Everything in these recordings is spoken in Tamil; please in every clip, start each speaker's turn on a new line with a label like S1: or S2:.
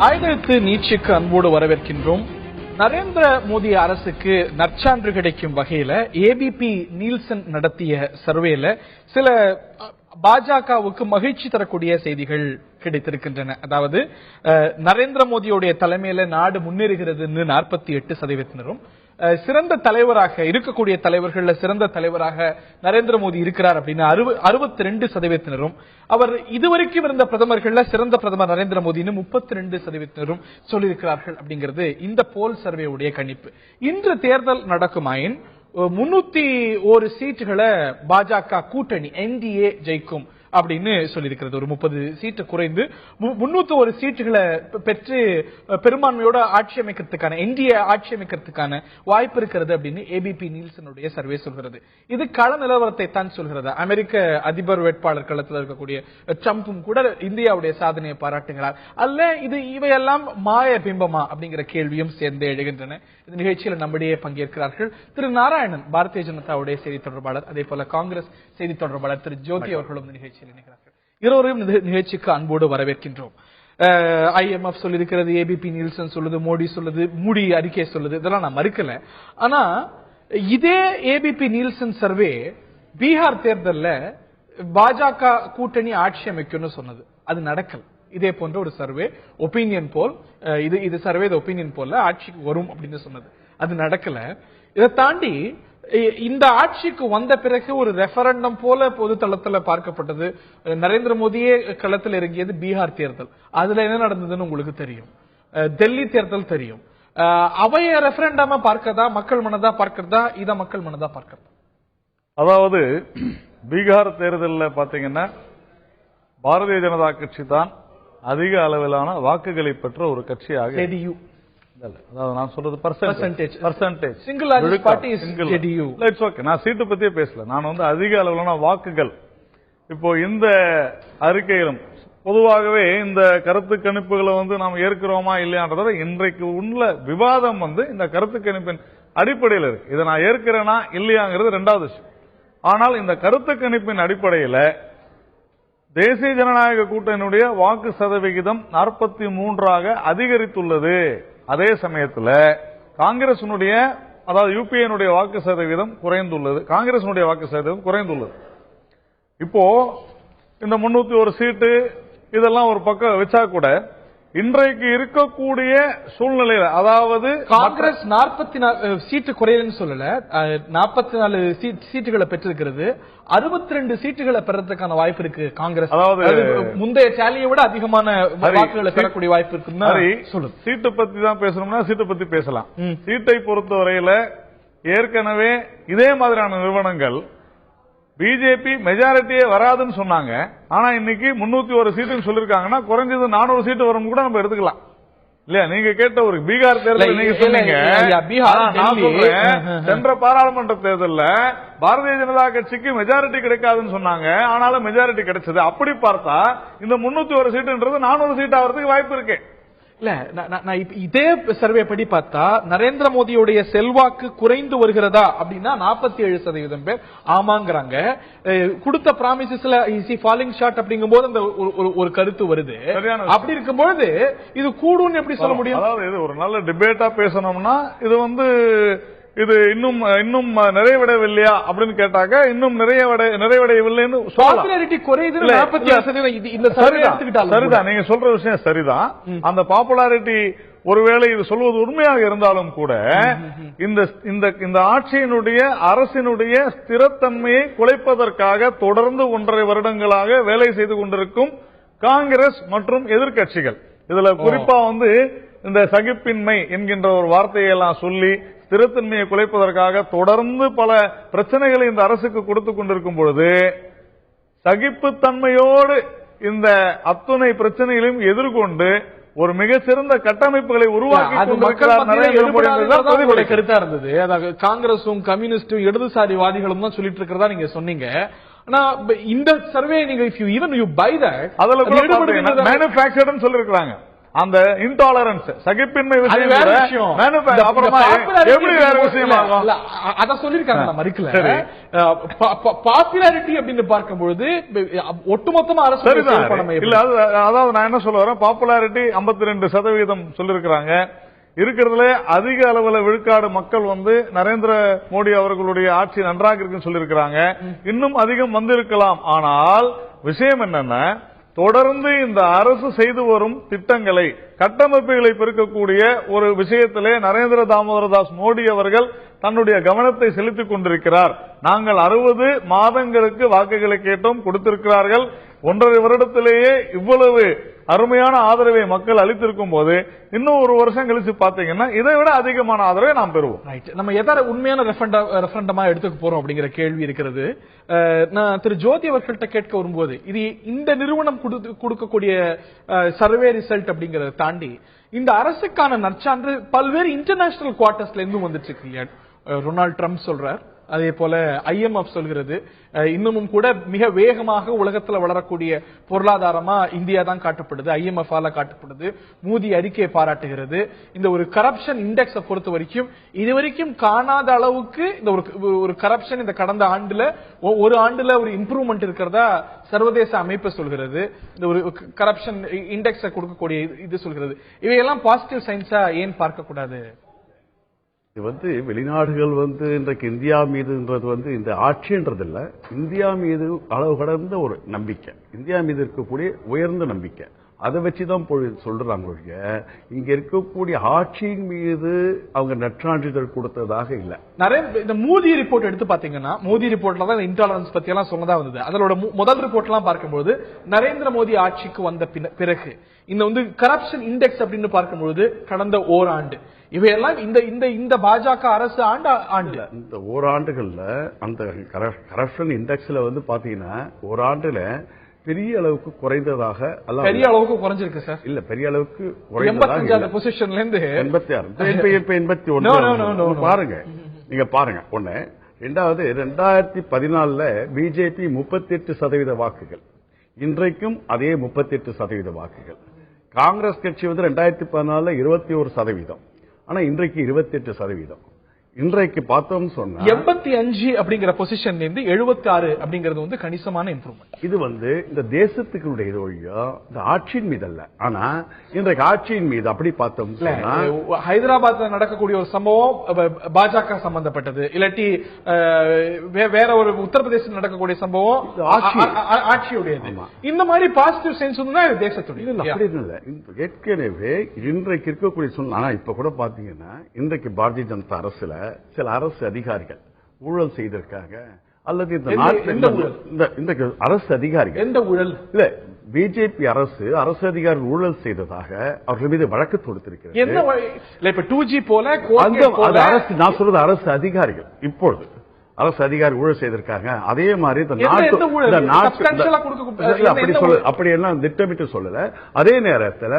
S1: ஆயுதத்து நீட்சிக்கு அன்போடு வரவேற்கின்றோம். நரேந்திர மோடி அரசுக்கு நற்சான்று கிடைக்கும் வகையில ஏபிபி நீல்சன் நடத்திய சர்வேல சில பாஜகவுக்கு மகிழ்ச்சி தரக்கூடிய செய்திகள் கிடைத்திருக்கின்றன. அதாவது நரேந்திர மோடியுடைய தலைமையில நாடு முன்னேறுகிறதுன்னு 48%, சிறந்த தலைவராக இருக்கக்கூடிய தலைவர்கள சிறந்த தலைவராக நரேந்திர மோடி இருக்கிறார் அப்படின்னு 62%, அவர் இதுவரைக்கும் இருந்த பிரதமர்கள்ல சிறந்த பிரதமர் நரேந்திர மோடின்னு 32% சொல்லியிருக்கிறார்கள் அப்படிங்கிறது இந்த போல் சர்வேவுடைய கணிப்பு. இன்று தேர்தல் நடக்குமாயின் 301 சீட்டுகளை பாஜக கூட்டணி என்டிஏ ஜெயிக்கும் அப்படின்னு சொல்லியிருக்கிறது. ஒரு 30 சீட்டு குறைந்து 301 சீட்டுகளை பெற்று பெரும்பான்மையோட ஆட்சி அமைக்கிறதுக்கான என்டிஏ ஆட்சி அமைக்கிறதுக்கான வாய்ப்பு இருக்கிறது அப்படின்னு ஏபிபி நீல்சனுடைய சர்வே சொல்கிறது. இது கள நிலவரத்தை தான் சொல்கிறது. அமெரிக்க அதிபர் வேட்பாளர் களத்தில் இருக்கக்கூடிய ட்ரம்பும் கூட இந்தியாவுடைய சாதனையை பாராட்டுகிறார். அல்ல இது இவையெல்லாம் மாய பிம்பமா அப்படிங்கிற கேள்வியும் சேர்ந்து எழுகின்றன. இந்த நிகழ்ச்சியில் நம்மிடையே பங்கேற்கிறார்கள் திரு நாராயணன், பாரதிய ஜனதாவுடைய செய்தி தொடர்பாளர், அதே போல காங்கிரஸ் செய்தி தொடர்பாளர் திரு ஜோதி அவர்களும் நிகழ்ச்சியில் இணைகிறார்கள். இருவரையும் நிகழ்ச்சிக்கு அன்போடு வரவேற்கின்றோம். IMF சொல்லிருக்கிறது, ஏபிபி நீல்சன் சொல்லுது, மோடி சொல்லுது, மூடி அறிக்கை சொல்லுது, இதெல்லாம் நான் மறுக்கல. ஆனா இதே ஏபிபி நீல்சன் சர்வே பீகார் தேர்தல்ல பாஜக கூட்டணி ஆட்சி அமைக்கும்னு சொன்னது. அது நடக்கல. இதே போன்ற ஒரு சர்வே ஒப்பீனியன் போல், இது சர்வே ஒப்பீனியன் போல ஆட்சிக்கு வரும் அப்படின்னு சொன்னது. அது நடக்கல. இதை தாண்டி இந்த ஆட்சிக்கு வந்த பிறகு ஒரு ரெஃபரண்டம் போல பொது தளத்துல பார்க்கப்பட்டது. நரேந்திர மோடியே களத்தில் இறங்கியது பீகார் தேர்தல். அதுல என்ன நடந்ததுன்னு உங்களுக்கு தெரியும். டெல்லி தேர்தல் தெரியும். அவைய ரெஃபரண்டமா பார்க்கறதா, மக்கள் மனதா பார்க்கறதா, இத மக்கள் மனதா பார்க்கறதா?
S2: அதாவது பீகார் தேர்தலில் பாத்தீங்கன்னா பாரதிய ஜனதா கட்சி தான் அதிக அளவிலான வாக்குகளை பெற்ற ஒரு கட்சியாக, அதாவது நான் சொல்றது percentage
S1: single party JDU.
S2: It's okay, நான் சீட்டு பத்தியே பேசல. நான் அதிக அளவிலான வாக்குகள். இப்போ இந்த அறிக்கையிலும் பொதுவாகவே இந்த கருத்து கணிப்புகளை நாம் ஏற்கிறோமா இல்லையான்றத இன்றைக்கு உள்ள விவாதம் இந்த கருத்து கணிப்பின் அடிப்படையில் இருக்கு. இதை நான் ஏற்கிறேனா இல்லையாங்கிறது இரண்டாவது விஷயம். ஆனால் இந்த கருத்து கணிப்பின் அடிப்படையில் தேசிய ஜனநாயக கூட்டணியுடைய வாக்கு சதவிகிதம் 43 அதிகரித்துள்ளது. அதே சமயத்தில் காங்கிரசினுடைய, அதாவது யூபிஏனுடைய வாக்கு சதவீதம் குறைந்துள்ளது. காங்கிரசினுடைய வாக்கு சதவீதம் குறைந்துள்ளது. இப்போ இந்த 301 சீட்டு இதெல்லாம் ஒரு பக்கம் வச்சா கூட இன்றைக்கு இருக்கக்கூடிய சூழ்நிலையில, அதாவது
S1: காங்கிரஸ் 44 சீட்டு குறையலன்னு சொல்லல, 44 சீட்டுகளை பெற்றிருக்கிறது. 62 சீட்டுகளை பெறதுக்கான வாய்ப்பு இருக்கு காங்கிரஸ். அதாவது முந்தைய டேலியை விட அதிகமான வாக்குகளை பெறக்கூடிய வாய்ப்பு இருக்கு.
S2: சீட்டு பத்தி தான் பேசணும்னா சீட்டு பத்தி பேசலாம். சீட்டை பொறுத்தவரையில ஏற்கனவே இதே மாதிரியான நிறுவனங்கள் பிஜேபி மெஜாரிட்டியே வராதுன்னு சொன்னாங்க. ஆனா இன்னைக்கு 301 சீட்டுன்னு சொல்லிருக்காங்கன்னா குறைஞ்சது 400 சீட்டு வரும் கூட நம்ம எடுத்துக்கலாம் இல்லையா? நீங்க கேட்ட ஒரு பீகார் தேர்தல் நீங்க சொன்னீங்க. சென்ற பாராளுமன்ற தேர்தலில் பாரதிய ஜனதா கட்சிக்கு மெஜாரிட்டி கிடைக்காதுன்னு சொன்னாங்க. ஆனாலும் மெஜாரிட்டி கிடைச்சது. அப்படி பார்த்தா இந்த 301 சீட்டுன்றது 400 சீட் ஆகிறதுக்கு வாய்ப்பு இருக்கு.
S1: இல்ல, நான் இதே சர்வே படி பார்த்தா நரேந்திர மோடியுடைய செல்வாக்கு குறைந்து வருகிறதா அப்படின்னா 47% பேர் ஆமாங்கிறாங்க. கொடுத்த பிராமிசஸ்ல ஃபாலிங் ஷார்ட் அப்படிங்கும் போது அந்த ஒரு கருத்து வருது. அப்படி இருக்கும்போது இது கூடும்னு எப்படி சொல்ல முடியும்?
S2: அதாவது இது ஒரு நல்ல டிபேட்டா பேசணும்னா இது இன்னும் நிறைவடையவில்லையா அப்படின்னு கேட்டாக்க இன்னும் நிறைவடையவில்லைன்னு
S1: பாப்புலாரிட்டி குறையுது. 46% இந்த சர்வே எடுத்துக்கிட்டாலும்
S2: சரிதான், நீங்க சொல்ற விஷயம் சரிதான். அந்த பாப்புலாரிட்டி ஒருவேளை இது சொல்வது உண்மையாக இருந்தாலும் கூட இந்த ஆட்சியினுடைய அரசினுடைய ஸ்திரத்தன்மையை குலைப்பதற்காக தொடர்ந்து 1.5 வருடங்களாக வேலை செய்து கொண்டிருக்கும் காங்கிரஸ் மற்றும் எதிர்க்கட்சிகள், இதுல குறிப்பா இந்த சகிப்பின்மை என்கின்ற ஒரு வார்த்தையை எல்லாம் சொல்லி ஸ்திரத்தன்மையை குலைப்பதற்காக தொடர்ந்து பல பிரச்சனைகளை இந்த அரசுக்கு கொடுத்துக் கொண்டிருக்கும் பொழுது சகிப்புத்தன்மையோடு இந்த அத்துணை பிரச்சனைகளையும் எதிர்கொண்டு ஒரு மிகச்சிறந்த கட்டமைப்புகளை உருவாக்கி
S1: கருத்தா இருந்தது. அதாவது காங்கிரசும் கம்யூனிஸ்டும் இடதுசாரிவாதிகளும் தான் சொல்லிட்டு இருக்கிறதா நீங்க சொன்னீங்க. ஆனா இந்த சர்வே நீங்க அதுல மேனுஃபேக்சர்டு சொல்லிருக்காங்க.
S2: அந்த இன்டாலரன்ஸ் சகிப்பின்மை
S1: அது
S2: விஷயம்
S1: வேற
S2: கூட
S1: விஷயம்.
S2: அப்புறமா எப்படி வேற விஷயமா
S1: இல்ல, அத சொல்லிருக்காங்க, நான் மறுக்கல. பாப்புலாரிட்டி அப்படின்னு பார்க்கும்போது ஒட்டுமொத்தமா அரசு
S2: சரிதான். இல்ல அதாவது நான் என்ன சொல்ல வரேன், பாப்புலாரிட்டி 52% சொல்லிருக்கிறாங்க. இருக்கிறதுல அதிக அளவுல விழுக்காடு மக்கள் வந்து நரேந்திர மோடி அவர்களுடைய ஆட்சி நன்றாக இருக்குன்னு சொல்லியிருக்கிறாங்க. இன்னும் அதிகம் வந்திருக்கலாம். ஆனால் விஷயம் என்னன்னா, தொடர்ந்து இந்த அரசு செய்து வரும் திட்டங்களை, கட்டமைப்புகளை பெருக்கக்கூடிய ஒரு விஷயத்திலே நரேந்திர தாமோதரதாஸ் மோடி அவர்கள் தன்னுடைய கவனத்தை செலுத்திக் கொண்டிருக்கிறார். நாங்கள் 60 மாதங்களுக்கு வாக்குகளை கேட்டோம், கொடுத்திருக்கிறார்கள். 1.5 வருடத்திலேயே இவ்வளவு அருமையான ஆதரவை மக்கள் அளித்திருக்கும் போது இன்னும் ஒரு வருஷம் கழிச்சு பாத்தீங்கன்னா இதை விட அதிகமான ஆதரவை நாம் பெறுவோம்.
S1: நம்ம எதாவது உண்மையான ரெஃபரண்டமா எடுத்துக்க போறோம் அப்படிங்கிற கேள்வி இருக்கிறது. நான் திரு ஜோதி அவர்கள்ட்ட கேட்க வரும்போது, இது இந்த நிறுவனம் கொடுக்கக்கூடிய சர்வே ரிசல்ட் அப்படிங்கறத தாண்டி இந்த அரசுக்கான நற்சான்று பல்வேறு இன்டர்நேஷனல் குவார்டர்ஸ்ல இருந்தும் வந்துட்டு இருக்கு இல்லையா? டொனால்ட் ட்ரம்ப் சொல்றார், அதே போல IMF சொல்கிறது, இன்னமும் கூட மிக வேகமாக உலகத்தில் வளரக்கூடிய பொருளாதாரமா இந்தியா தான் காட்டப்படுது, IMF ஆல காட்டப்படுது. மூடி அறிக்கையை பாராட்டுகிறது. இந்த ஒரு கரப்ஷன் இண்டெக்ஸை பொறுத்த வரைக்கும் இதுவரைக்கும் காணாத அளவுக்கு இந்த ஒரு கரப்ஷன் இந்த கடந்த ஆண்டுல ஒரு ஆண்டுல ஒரு இம்ப்ரூவ்மெண்ட் இருக்கிறதா சர்வதேச அமைப்பு சொல்கிறது. இந்த ஒரு கரப்ஷன் இண்டெக்ஸை கொடுக்கக்கூடிய இது சொல்கிறது. இவையெல்லாம் பாசிட்டிவ் சைன்ஸா ஏன் பார்க்க கூடாது?
S3: இது வெளிநாடுகள் இன்றைக்கு இந்தியா மீதுன்றது இந்த ஆட்சின்றது இல்ல, இந்தியா மீது அளவு கடந்த ஒரு நம்பிக்கை, இந்தியா மீது இருக்கக்கூடிய உயர்ந்த நம்பிக்கை, அதை வச்சுதான் சொல்றாங்க. இங்க இருக்கக்கூடிய ஆட்சியின் மீது அவங்க நற்சான்றிதழ் கொடுத்ததாக இல்ல.
S1: நிறைய இந்த மோடி ரிப்போர்ட் எடுத்து பாத்தீங்கன்னா, மோடி ரிப்போர்ட்ல தான் இன்டாலரன்ஸ் பத்தி எல்லாம் சொன்னதா வந்தது. அதோட முதல் ரிப்போர்ட் எல்லாம் பார்க்கும்போது நரேந்திர மோடி ஆட்சிக்கு வந்த பிறகு இந்த கரப்ஷன் இண்டெக்ஸ் அப்படின்னு பார்க்கும்போது கடந்த ஓராண்டு இவையெல்லாம் இந்த பாஜக அரசு ஆண்டு
S3: இந்த ஓராண்டுகள்ல அந்த கரப்ஷன் இண்டெக்ஸ்ல பாத்தீங்கன்னா ஓராண்டுல பெரிய அளவுக்கு குறைந்ததாக,
S1: பெரிய அளவுக்கு குறைஞ்சிருக்கு சார்.
S3: இல்ல பெரிய அளவுக்கு
S1: 85 பொசிஷன்ல இருந்து
S3: 86 இப்ப 81 பாருங்க. நீங்க பாருங்க. ஒண்ணு. இரண்டாவது 2014 பிஜேபி 38% வாக்குகள், இன்றைக்கும் அதே 38% வாக்குகள். காங்கிரஸ் கட்சி 2014 21%, ஆனா இன்றைக்கு 28%. இன்றைக்கு பார்த்தோம் சொன்னா
S1: 85 அப்படிங்கிற பொசிஷன்ல இருந்து 76 அப்படிங்கிறது கணிசமான இம்ப்ரூவ்மெண்ட்.
S3: இது இந்த தேசத்துக்குடைய இது வழியா இந்த ஆட்சியின் மீது அல்ல, ஆனா இன்றைக்கு ஆட்சியின் மீது அப்படி பார்த்தோம் சொன்னா
S1: ஹைதராபாத்ல நடக்கக்கூடிய ஒரு சம்பவம் பாஜக சம்பந்தப்பட்டது, இல்லாட்டி வேற ஒரு உத்தரப்பிரதேசத்தில் நடக்கக்கூடிய சம்பவம் ஆட்சியுடையது. இந்த மாதிரி பாசிட்டிவ் சென்ஸ் தேசத்துடைய
S3: அப்படி இல்லை. ஏற்கனவே இன்றைக்கு இருக்கக்கூடிய சூழ்நிலை. ஆனா இப்ப கூட பாத்தீங்கன்னா இன்றைக்கு பாரதிய ஜனதா அரசுல சில அரசு அதிகாரிகள் ஊழல் செய்திருக்காங்க, அல்லது இந்த அரசு அதிகாரிகள்
S1: எந்த ஊழல்
S3: இல்ல, பிஜேபி அரசு அதிகாரிகள் ஊழல் செய்ததாக அவர்கள் மீது வழக்கு தொடுத்திருக்கிறது.
S1: இப்ப 2G போல
S3: அரசு, நான் சொல்றது அரசு அதிகாரிகள், இப்பொழுது அரசு அதிகாரி ஊழல் செய்திருக்காங்க. அதே மாதிரி அப்படி எல்லாம் திட்டமிட்டு சொல்லல. அதே நேரத்தில்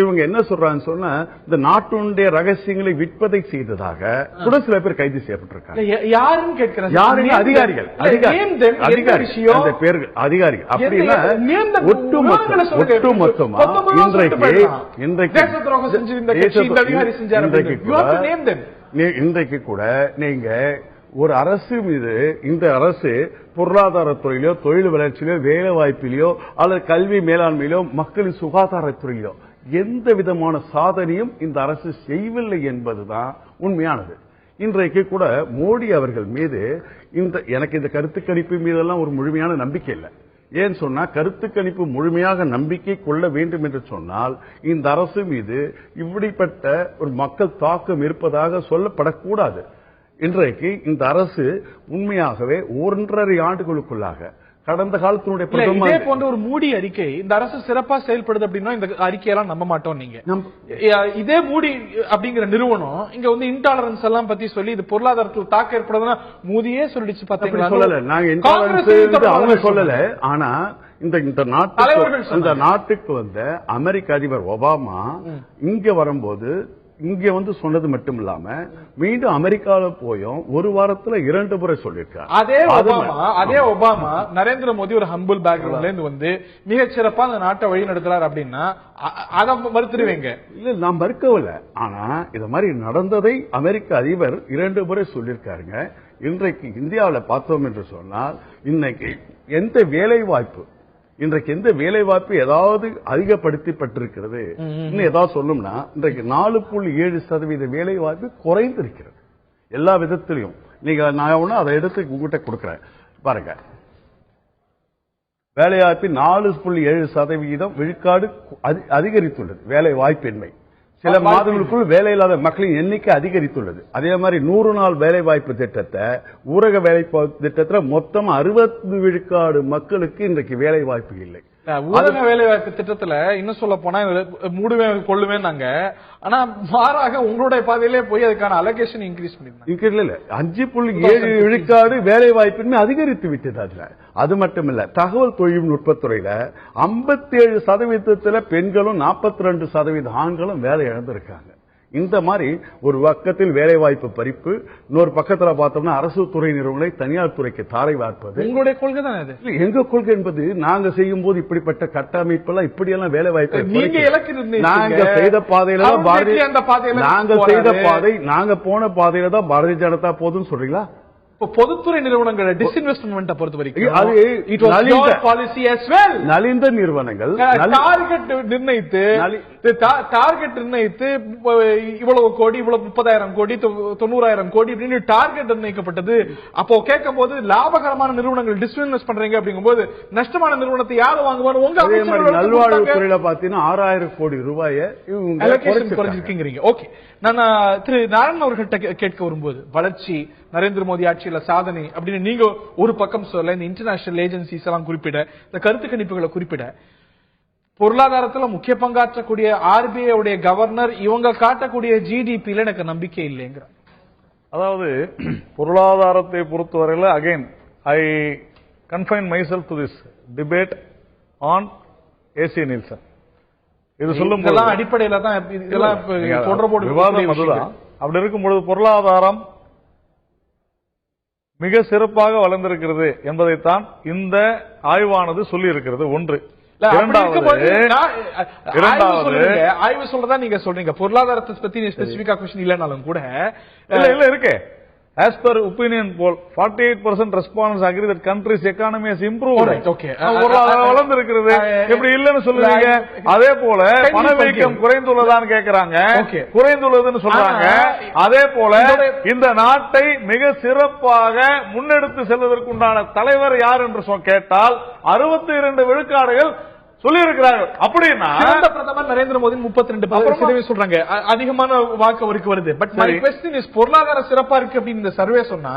S3: இவங்க என்ன சொல்றாங்க சொன்னா, இந்த நாட்டுடைய ரகசியங்களை விற்பதை செய்ததாக கூட சில பேர் கைது செய்யப்பட்டிருக்காங்க.
S1: யாருன்னு கேட்கிறாங்க.
S3: யாருங்க? அதிகாரிகள். அந்த பேர்கள் அதிகாரிகள். அப்படின்னா ஒட்டுமொத்தமா இன்றைக்கு கூட நீங்க ஒரு அரசு மீது, இந்த அரசு பொருளாதார துறையிலோ, தொழில் வளர்ச்சியிலோ, வேலை வாய்ப்பிலோ, அல்லது கல்வி மேலாண்மையிலோ, மக்களின் சுகாதாரத்துறையிலோ எந்த விதமான சாதனையும் இந்த அரசு செய்யவில்லை என்பதுதான் உண்மையானது. இன்றைக்கு கூட மோடி அவர்கள் மீது எனக்கு இந்த கருத்து கணிப்பு மீதெல்லாம் ஒரு முழுமையான நம்பிக்கை இல்லை. ஏன் சொன்னா, கருத்து கணிப்பு முழுமையாக நம்பிக்கை கொள்ள வேண்டும் என்று சொன்னால் இந்த அரசு மீது இப்படிப்பட்ட ஒரு மக்கள் தாக்கம் இருப்பதாக சொல்லப்படக்கூடாது. இன்றைக்கு இந்த அரசு உண்மையாகவே 1.5 ஆண்டுகளுக்குள்ளாக கடந்த காலத்தினுடைய
S1: இதே போன்ற ஒரு மூடி அறிக்கை, இந்த அரசு சிறப்பா செயல்படுது அப்படின்னா இந்த அறிக்கையெல்லாம் நம்ப மாட்டோம். நீங்க இதே மூடி அப்படிங்கிற நிறுவனம் இங்க இன்டாலரன்ஸ் எல்லாம் பத்தி சொல்லி இது பொருளாதாரத்தில் தாக்கம் ஏற்படுதுன்னா மூடியே சொல்லிடுச்சு. பாத்தீங்களா? சொல்லல, நாங்க இன்டாலரன்ஸ் அவங்க சொல்லல. ஆனா இந்த நாட்டுக்கு வந்த அமெரிக்க அதிபர் ஒபாமா இங்க வரும்போது
S3: இங்க வந்து சொன்னது மட்டும் இல்லாம மீண்டும் அமெரிக்கால போயும் ஒரு வாரத்துல 2 முறை சொல்லியிருக்காரு.
S1: அதே ஒபாமா நரேந்திர மோடி ஒரு ஹம்பிள் பேக்ரவுண்ட்ல இருந்து வந்து மிகச் சிறப்பா அந்த நாட்டை வழி நடத்துறாரு அப்படின்னா அதை மறுத்துடுவீங்க?
S3: இல்ல, நான் மறுக்கவில்லை. ஆனா இத மாதிரி நடந்ததை அமெரிக்க அதிபர் 2 முறை சொல்லியிருக்காருங்க. இன்றைக்கு இந்தியாவில் பார்த்தோம் என்று சொன்னால் இன்னைக்கு எந்த வேலை வாய்ப்பு ஏதாவது அதிகப்படுத்தப்பட்டிருக்கிறது, இன்னும் ஏதாவது சொல்லணும்னா இன்றைக்கு 4.7% வேலை வாய்ப்பு குறைந்திருக்கிறது எல்லா விதத்திலையும். நீங்க நான் அதை எடுத்து உங்ககிட்ட கொடுக்கிறேன் பாருங்க. வேலைவாய்ப்பு 4.7% விழுக்காடு அதிகரித்துள்ளது. வேலை வாய்ப்பின்மை சில மாதங்களுக்குள் வேலையில்லாத மக்களின் எண்ணிக்கை அதிகரித்துள்ளது. அதே மாதிரி 100 நாள் வேலை வாய்ப்பு திட்டத்தை, ஊரக வேலை திட்டத்தில் மொத்தம் 60 விழுக்காடு மக்களுக்கு இன்றைக்கு வேலை வாய்ப்பு இல்லை.
S1: ஊரக வேலை வாய்ப்பு திட்டத்துல இன்னும் சொல்ல போனா மூடுவேன் கொள்ளுவேன் நாங்க. ஆனா மாறாக உங்களுடைய பாதையிலே போய் அதுக்கான அலோகேஷன் இன்க்ரீஸ்
S3: பண்ணிருந்தாங்க. 5.7 விழுக்காடு வேலை வாய்ப்பின்மை அதிகரித்து விட்டது. அதுல அது மட்டுமில்ல, தகவல் தொழில்நுட்பத்துறையில 57% பெண்களும் 42% ஆண்களும் வேலை இழந்திருக்காங்க. இந்த மாதிரி ஒரு பக்கத்தில் வேலை வாய்ப்பு பறிப்பு, இன்னொரு பக்கத்துல பார்த்தோம்னா அரசு துறை நிறுவனங்களை தனியார் துறைக்கு தாரை வார்ப்பது.
S1: உங்களுடைய கொள்கை தான் அது.
S3: எங்க கொள்கை என்பது நாங்க செய்யும் போது இப்படிப்பட்ட கட்டமைப்பெல்லாம் இப்படியெல்லாம் வேலை வாய்ப்பு நாங்க செய்த பாதையில நாங்க போன பாதையில தான் பாரதிய ஜனதா போதுன்னு சொல்றீங்களா?
S1: பொதுத்துறை நிறுவனங்களை டிஸ்இன்வெஸ்ட்மெண்ட் பொறுத்த வரைக்கும்
S3: அது நலிந்த நிறுவனங்கள்
S1: டார்கெட் நிர்ணயித்து இவ்வளவு கோடி, இவ்வளவு 30,000 கோடி, 90,000 கோடி அப்படின்னு டார்கெட் நிர்ணயிக்கப்பட்டது. அப்போ கேட்கும் போது லாபகரமான நிறுவனங்கள் டிஸ்இன்வெஸ்ட் பண்றீங்க அப்படிங்கும்போது நஷ்டமான நிறுவனத்தை யாரும் வாங்குவாங்க? உங்க
S3: நல்வாழ்வுத்துறையில பாத்தீங்கன்னா 6,000 கோடி ரூபாயை
S1: குறைஞ்சிருக்கீங்க. ஓகே, நான் திரு நாராயணன் அவர்கிட்ட கேட்க வரும்போது வளர்ச்சி, நரேந்திர மோடி ஆட்சியில சாதனை அப்படின்னு நீங்க ஒரு பக்கம் சொல்ல, இந்த இன்டர்நேஷனல் ஏஜென்சிஸ் எல்லாம் குறிப்பிட, இந்த கருத்து கணிப்புகளை குறிப்பிட, பொருளாதாரத்துல முக்கிய பங்காற்றக்கூடிய ஆர்பிஐ உடைய கவர்னர் இவங்க காட்டக்கூடிய ஜிடிபியில எனக்கு நம்பிக்கை இல்லைங்கிற.
S2: அதாவது பொருளாதாரத்தை பொறுத்தவரையில again I confine myself to this debate on AC Nielsen. இது சொல்லும்
S1: அடிப்படையில தான் இதெல்லாம் தொடர்போடு
S2: விவாதம் அதுதான். அப்படி இருக்கும்பொழுது பொருளாதாரம் மிக சிறப்பாக வளர்ந்திருக்கிறது என்பதைத்தான் இந்த ஆய்வானது சொல்லி இருக்கிறது. ஒன்று.
S1: ஆய்வு சொல்றதா நீங்க சொல்றீங்க, பொருளாதாரத்தை பத்தி ஸ்பெசிபிக்கா கொஸ்டின் இல்லைனாலும் கூட
S2: இல்ல இருக்கு. As per opinion poll, 48% respondents agree that country's economy has improved. வளர்ந்திருக்கிறது. எப்படி இல்லன்னு சொல்லுவீங்க? அதே போல பணவீக்கம் குறைந்துள்ளதான்னு கேட்கிறாங்க, குறைந்துள்ளதுன்னு சொல்றாங்க. அதே போல இந்த நாட்டை மிக சிறப்பாக முன்னெடுத்து செல்வதற்குண்டான தலைவர் யார் என்று கேட்டால் 62 விழுக்காடுகள் சொல்லி இருக்கிறார்கள். அப்படின்னா
S1: பிரதமர் நரேந்திர மோடி 32% சொல்றாங்க, அதிகமான வாக்கு அவருக்கு வருது. பட் மை क्वेश्चन இஸ், பொருளாதார சிறப்பா இருக்கு அப்படின்னு இந்த சர்வே சொன்னா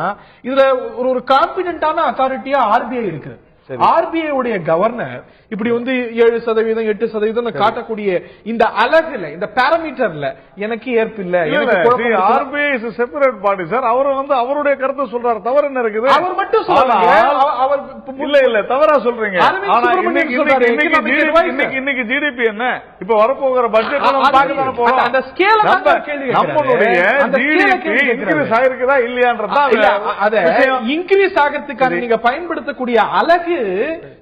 S1: இதுல ஒரு கான்பிடென்டான அத்தாரிட்டியா ஆர்பிஐ இருக்கு. ஆர்பிஐ உடைய கவர்னர் இப்படி வந்து 7%, 8% காட்டக்கூடிய இந்த அலகுல, இந்த பாராமீட்டர்ல எனக்கு ஏற்பில்லை.
S2: RBI is separate party sir. அவர் வந்து அவருடைய கருத்தை சொல்றாரு. தவறு என்ன இருக்குது?
S1: அவர் மட்டும் சொல்றாங்க. அவர்
S2: இல்ல தவறா சொல்றீங்க. இன்னைக்கு ஜிடிபி என்ன, இப்ப வரப்போகிற பட்ஜெட்
S1: அந்த ஸ்கேல்
S2: நம்மளுடைய ஜிடிபி இன்க்ரீஸ் ஆயிருக்குதா இல்லையான்றதா?
S1: இன்க்ரீஸ் ஆகிறதுக்கான நீங்க பயன்படுத்தக்கூடிய அலகு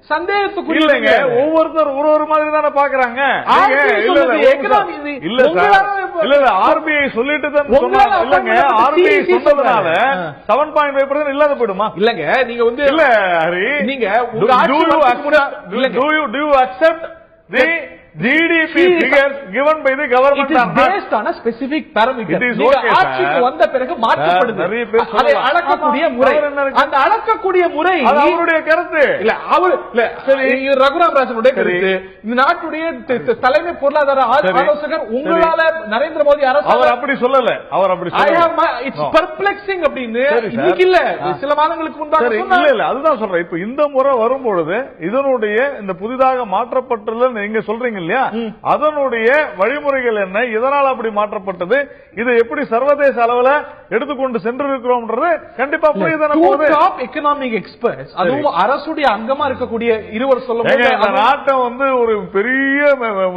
S1: சந்தேகத்துக்குரியங்க.
S2: ஒவ்வொருத்தர் ஒரு மாதிரி தானே பாக்குறாங்க. ஆர்பிஐ சொல்லிட்டு தான் இல்லங்க, ஆர்பிஐ சொன்னதுனால 7.5% இல்லாத போயிடுமா?
S1: இல்லங்க, நீங்க வந்து
S2: இல்ல ஹரி,
S1: நீங்க
S2: do you accept the GDP figures given by the government
S1: is based on a specific parameter. ஆட்சிக்கு வந்த பிறகு மாற்றப்படுது. அதை அளக்கக்கூடிய முறை, அந்த அளக்கக்கூடிய முறை
S2: அவருடைய கருத்து
S1: இல்ல. அவர் ரகுராம் ராஜனுடைய கருத்து, இந்த நாட்டுடைய தலைமை பொருளாதார ஆலோசகர் உங்களால நரேந்திர மோடி அரசு
S2: அவர் அப்படி சொல்லல. அவர் அப்படி
S1: இட்ஸ் பெர்ப்ளெக்சிங் அப்படின்னு இன்னைக்கு இல்ல, சில மாதங்களுக்கு முன்பாக
S2: இல்ல. அதுதான் சொல்றேன். இப்ப இந்த முறை வரும்பொழுது இதனுடைய இந்த புதிதாக மாற்றப்பட்டுள்ள நீங்க சொல்றீங்க இல்லையா, அதனுடைய வழிமுறைகள் என்ன, இதனால் அப்படி மாற்றப்பட்டது, இது எப்படி சர்வதேச அளவுல எடுத்துக்கொண்டு சென்றிருக்கிறோம்ன்றது கண்டிப்பா புரியுது.
S1: எக்கனாமிக் எக்ஸ்பர்ட்ஸ், அதுவும் அரசுடைய அங்கமா இருக்கக்கூடிய இருவர் சொல்லும்போது
S2: இந்த நாட்டை வந்து ஒரு பெரிய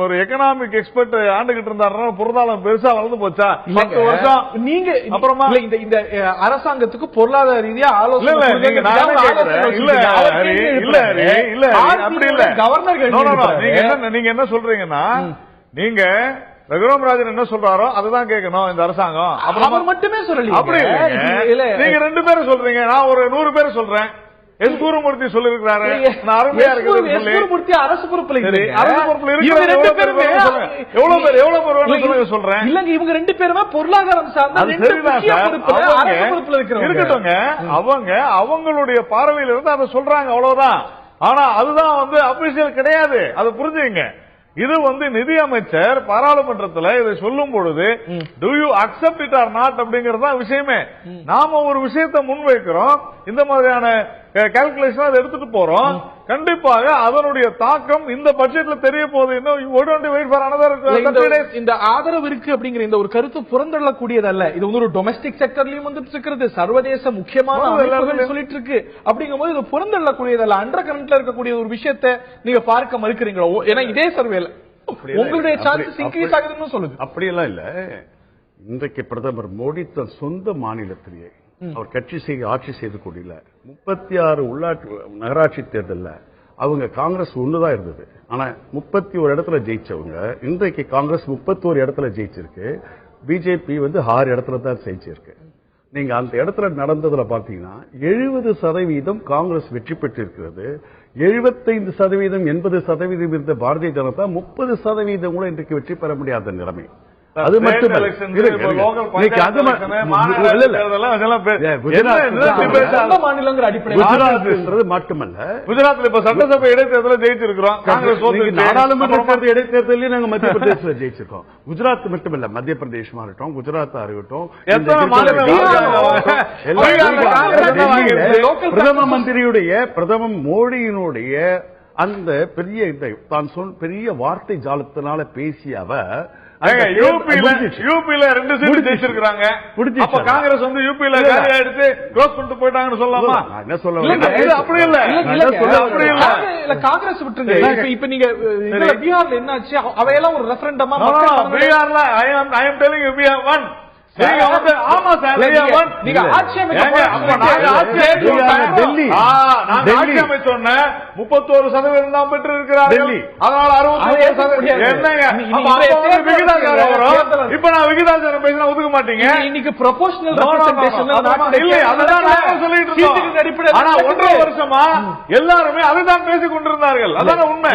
S2: ஒரு எக்கனாமிக் எக்ஸ்பர்ட் ஆண்டுகிட்டு இருந்தாருன்னா பொருளாதாரம் பெருசா வளர்ந்து போச்சா? 10 வருஷம்
S1: நீங்க
S2: அப்புறமா
S1: இந்த அரசாங்கத்துக்கு பொருளாதார ரீதியா ஆலோசனை
S2: நீங்க என்ன சொல்றீங்கன்னா, நீங்க ரகுராமராஜன் என்ன சொல்றாரோ அதுதான் கேட்கணும் இந்த அரசாங்கம்.
S1: அவர் மட்டுமே சொல்லல,
S2: அப்படி நீங்க 2 பேரும் சொல்றீங்க, நான் ஒரு 100 பேர் சொல்றேன். எஸ் குருமூர்த்தி சொல்லிருக்கிறாரு, அருமையா இருக்கு.
S1: அரசு பொறுப்புல
S2: எவ்வளவு பேர் சொல்றேன்
S1: இல்லங்க, இவங்க 2 பேருமே பொருளாதாரம் சார்ந்த
S2: இருக்கட்டும். அவங்க அவங்களுடைய பார்வையில இருந்து அதை சொல்றாங்க, அவ்வளவுதான். ஆனா அதுதான் வந்து அபிஷியல் கிடையாது, அதை புரிஞ்சுங்க. இது வந்து நிதி அமைச்சர் பாராளுமன்றத்தில் இதை சொல்லும் பொழுது to you accept it or not அப்படிங்கறத விஷயமே. நாம ஒரு விஷயத்தை முன்வைக்கிறோம், இந்த மாதிரியான கால்குலேஷன் அதை எடுத்துட்டு போறோம். கண்டிப்பாக அதனுடைய தாக்கம் இந்த பட்ஜெட்ல தெரிய போகுது.
S1: இந்த ஆதரவு இருக்கு அப்படிங்கிற இந்த ஒரு கருத்து புறந்தள்ளக்கூடியதல்ல. இது வந்து ஒரு டொமஸ்டிக் செக்டர்லயும் வந்துட்டு இருக்கிறது, சர்வதேச முக்கியமான அமைப்புகள் சொல்லிட்டு இருக்கு. அப்படிங்கும்போது இது புறந்தள்ளக்கூடியதல்ல. அண்டர் கரண்ட்ல இருக்கக்கூடிய ஒரு விஷயத்தை நீங்க பார்க்க மறுக்கிறீங்களோ? ஏன்னா இதே சர்வேல உங்களுடைய சான்சஸ் இன்க்ரீஸ் ஆகுதுன்னு சொல்லுது.
S3: அப்படியெல்லாம் இல்ல. இன்றைக்கு பிரதமர் மோடி தன் சொந்த மாநிலத்திலேயே அவர் ஆட்சி செய்து கொண்டில 36 உள்ளாட்சி நகராட்சி தேர்தலில் அவங்க காங்கிரஸ் ஒண்ணுதான் இருந்தது. ஆனா 31 இடத்துல ஜெயிச்சவங்க, இன்றைக்கு காங்கிரஸ் 31 இடத்துல ஜெயிச்சிருக்கு, பிஜேபி வந்து 6 இடத்துல தான் ஜெயிச்சிருக்கு. நீங்க அந்த இடத்துல நடந்ததுல பாத்தீங்கன்னா 70% காங்கிரஸ் வெற்றி பெற்றிருக்கிறது. 75%, 80% இருந்த பாரதிய ஜனதா 30% கூட இன்றைக்கு வெற்றி பெற முடியாத நிலைமை. அது மட்டுமல்ல,
S2: குஜராத்ல இப்ப சட்டசபை இடைத்தேர்தலில் ஜெயிச்சிருக்கிறோம்,
S3: நாடாளுமன்ற இடைத்தேர்தலையும் நாங்க மத்திய பிரதேசத்தில் ஜெயிச்சிருக்கோம். குஜராத் மட்டுமல்ல, மத்திய பிரதேசமா இருக்கட்டும், குஜராத்தா இருக்கட்டும், பிரதம மோடியினுடைய அந்த பெரிய வார்த்தை ஜாலத்தினால பேசிய அவர்
S2: யூபில 2 சீட் ஜெயிச்சிருக்காங்க. அப்ப காங்கிரஸ் வந்து யூபில காலியா எடுத்து க்ளோஸ் பண்ணிட்டு போயிட்டாங்கன்னு சொல்லலாமா?
S3: என்ன சொல்ல
S2: அப்படி இல்ல,
S1: காங்கிரஸ் விட்டுருங்க. இப்ப நீங்க பீகார்ல என்னாச்சு? அவையெல்லாம் ஒரு ரெஃபரண்டமா
S2: பீகார்ல I am telling you we have won. ஆமா சார், நீங்க ஆட்சி அமைச்சோன்ன 31% தான் பெற்று இருக்கிறார்கள். அதனால 63%. இப்ப நான் விகிதாச்சாரம் பேசினா ஒதுக்க மாட்டீங்க.
S1: இன்னைக்கு ப்ரொபோஷனல் ரெப்ரசன்டேஷன்
S2: இல்லை, அதுதான் நாங்க சொல்லிட்டு இருக்கோம். ஆனா 1.5 வருஷமா எல்லாருமே அதுதான் பேசிக் கொண்டிருந்தார்கள். அதான உண்மை.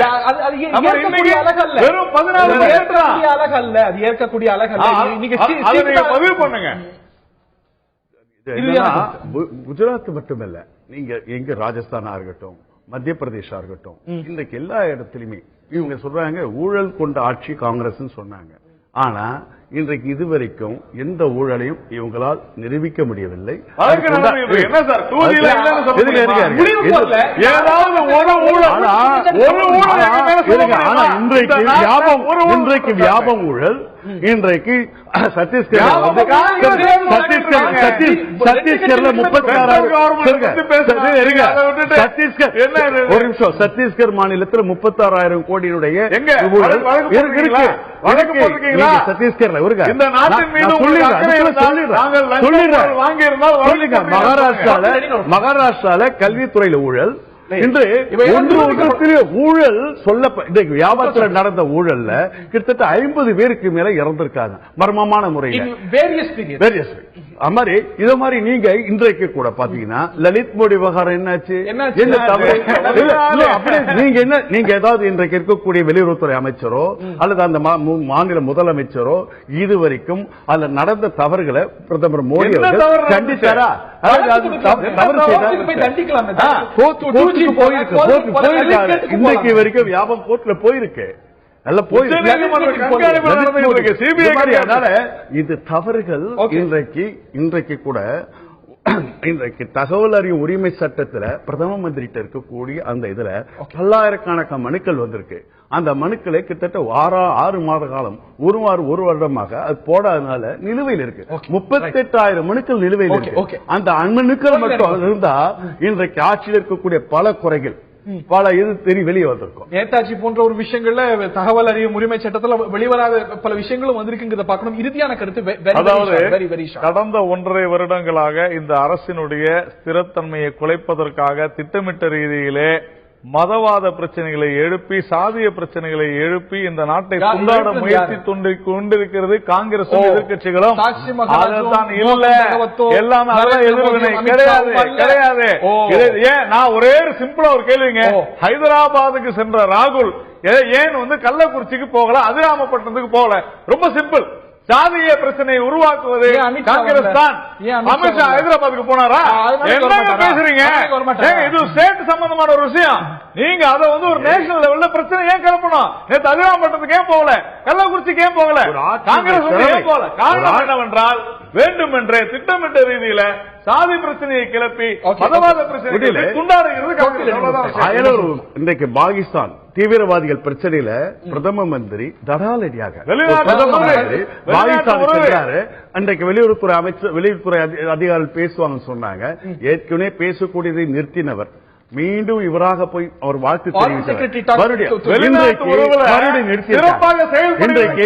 S2: வெறும் 14
S1: அழகல்ல, அது ஏற்கக்கூடிய அழகல்ல.
S2: பண்ணுங்க.
S3: குஜராத் மட்டுமல்ல, நீங்க எங்க ராஜஸ்தானா இருக்கட்டும், மத்திய பிரதேசா இருக்கட்டும், இன்றைக்கு எல்லா இடத்திலுமே இவங்க சொல்றாங்க ஊழல் கொண்ட ஆட்சி காங்கிரஸ் சொன்னாங்க. ஆனா இன்றைக்கு இதுவரைக்கும் எந்த ஊழலையும் இவங்களால் நிரூபிக்க முடியவில்லை. இன்றைக்கு வியாபம் ஊழல், இன்றைக்கு சத்தீஸ்கர்ல 36,000 சத்தீஸ்கர் மாநிலத்தில் 36,000 கோடியுடைய சத்தீஸ்கர்ல மகாராஷ்டிரால கல்வித்துறையில ஊழல், இன்று ஊழல் வியாபாரத்தில் நடந்த ஊழல்ல கிட்டத்தட்ட 50 பேருக்கு மேல இறந்திருக்காங்க மர்மமான முறையில். மாதிரி இத மாதிரி நீங்க இன்றைக்கு கூட பாத்தீங்கன்னா லலித் மோடி விவகாரம் என்னாச்சு? நீங்க ஏதாவது இன்றைக்கு இருக்கக்கூடிய வெளியுறவுத்துறை அமைச்சரோ அல்லது அந்த மாநில முதலமைச்சரோ இதுவரைக்கும் அதுல நடந்த தவறுகளை பிரதமர் மோடி அவர்கள் கண்டிச்சாரா? இன்றைக்கு வரைக்கும் வியாபம் கோர்ட்ல போயிருக்கு, நல்ல இது தவறுகள் இன்றைக்கு கூட இன்றைக்கு தகவல் அறியும் உரிமை சட்டத்துல பிரதம மந்திரிட்ட இருக்கக்கூடிய அந்த இதுல பல்லாயிரக்கணக்கான மனுக்கள் வந்திருக்கு. அந்த மனுக்களை கிட்டத்தட்ட 6 மாத காலம் ஒரு வருடமாக அது போடாதனால நிலுவையில் இருக்கு. 38,000 மனுக்கள் நிலுவையில் இருக்கு. அந்த மனுக்கள் மட்டும் இருந்தா இன்றைக்கு ஆட்சியில் இருக்கக்கூடிய பல குறைகள் பல இது வெளியே வந்திருக்கும்.
S1: நேதாஜி போன்ற ஒரு விஷயங்கள்ல தகவல் அறியும் உரிமை சட்டத்துல வெளிவராத பல விஷயங்களும் வந்திருக்குங்கிறத பார்க்கணும். இறுதியான கருத்து,
S2: அதாவது கடந்த 1.5 வருடங்களாக இந்த அரசினுடைய ஸ்திரத்தன்மையை குலைப்பதற்காக திட்டமிட்ட ரீதியிலே மதவாத பிரச்சனைகளை எழுப்பி சாதிய பிரச்சனைகளை எழுப்பி இந்த நாட்டை கொண்டாட முயற்சி கொண்டிருக்கிறது காங்கிரஸ் எதிர்கட்சிகளும். அதுதான் இல்ல, எல்லாமே எதிர்வினை கிடையாது. ஏன் நான் ஒரே சிம்பிளா ஒரு கேள்விங்க, ஹைதராபாத்துக்கு சென்ற ராகுல் ஏன் கள்ளக்குறிச்சிக்கு போகல, அதிராமப்பட்டினத்துக்கு போகல? ரொம்ப சிம்பிள். சாதிய பிரச்சனையை உருவாக்குவது காங்கிரஸ் தான். அமித்ஷா ஹைதராபாத்துக்கு போனாரா? என்ன பேசுறீங்க? இது ஸ்டேட் சம்பந்தமான ஒரு விஷயம். நீங்க அதை ஒரு நேஷனல் லெவல்ல பிரச்சனை ஏன் கிளப்பணும்? நேற்று அதிராமப்பட்டத்துக்கு ஏன் போகல, கள்ளக்குறிச்சிக்கு ஏன் போகல, காங்கிரஸ் ஏன் போகல? காரணம் என்னவென்றால் வேண்டுமென்றே திட்டமிட்ட ரீதியில சாதி பிரச்சனையை கிளப்பி மதவாத பிரச்சனையை துண்டாடுகிறது.
S3: இன்றைக்கு பாகிஸ்தான் தீவிரவாதிகள் பிரச்சனையில பிரதம மந்திரி தடாலடியாக பாகிஸ்தான் சென்றாரு. அன்றைக்கு வெளியுறவுத்துறை அமைச்சர் வெளியுறவுத்துறை அதிகாரிகள் பேசுவாங்கன்னு சொன்னாங்க. ஏற்கனவே பேசக்கூடியதை நிறுத்தினவர் மீண்டும் இவராக போய் அவர் வாழ்த்து தெரிவித்தார். இன்றைக்கு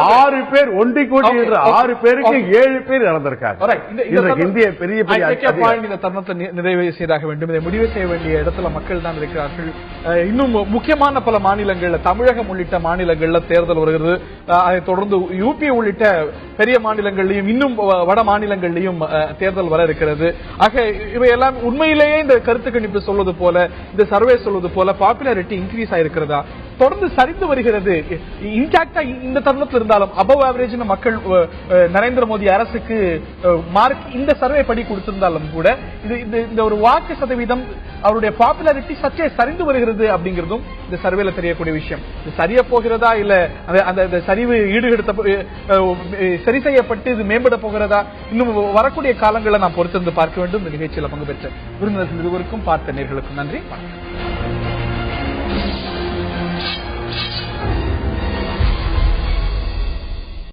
S3: 6 பேர் ஒண்டி கூட்டி 6 பேருக்கு 7 பேர் இறந்திருக்காங்க. இந்திய பெரிய
S1: இந்த தருணத்தை நிறைவு செய்தாக வேண்டும். இதை முடிவு செய்ய வேண்டிய இடத்துல மக்கள் தான் இருக்கிறார்கள். இன்னும் முக்கியமான பல மாநிலங்கள்ல, தமிழகம் உள்ளிட்ட மாநிலங்கள்ல தேர்தல் வருகிறது. அதை தொடர்ந்து யூபி உள்ளிட்ட பெரிய மாநிலங்களிலும் இன்னும் வட மாநிலங்களிலும் தேர்தல் வர இருக்கிறது. ஆக இவையெல்லாம் உண்மையிலேயே இந்த கருத்து கணிப்பு சொல்வது போல, இந்த சர்வே சொல்வது போல பாப்புலாரிட்டி இன்க்ரீஸ் ஆயிருக்கிறதா, தொடர்ந்து சரிந்து வருகிறது. இன்டாக்டா இந்த தருணத்தில் இருந்தாலும் அபவ் ஆவரேஜ் மக்கள் நரேந்திர மோடி அரசுக்கு மார்க் இந்த சர்வே படி கொடுத்திருந்தாலும் கூட இந்த ஒரு வாக்கு சதவீதம் அவருடைய பாப்புலாரிட்டி சற்றே சரிந்து வருகிறது அப்படிங்கிறதும் இந்த சர்வேல தெரியக்கூடிய விஷயம். இது சரிய போகிறதா இல்ல அந்த சரிவு சரி செய்யப்பட்டு இது மேம்பட போகிறதா, இன்னும் வரக்கூடிய காலங்களில் நாம் பொறுத்திருந்து பார்க்க வேண்டும். இந்த நிகழ்ச்சியில் பங்கு பெற்ற விருந்தினர்கள் இருவருக்கும் பார்த்த நேர்களுக்கும் நன்றி.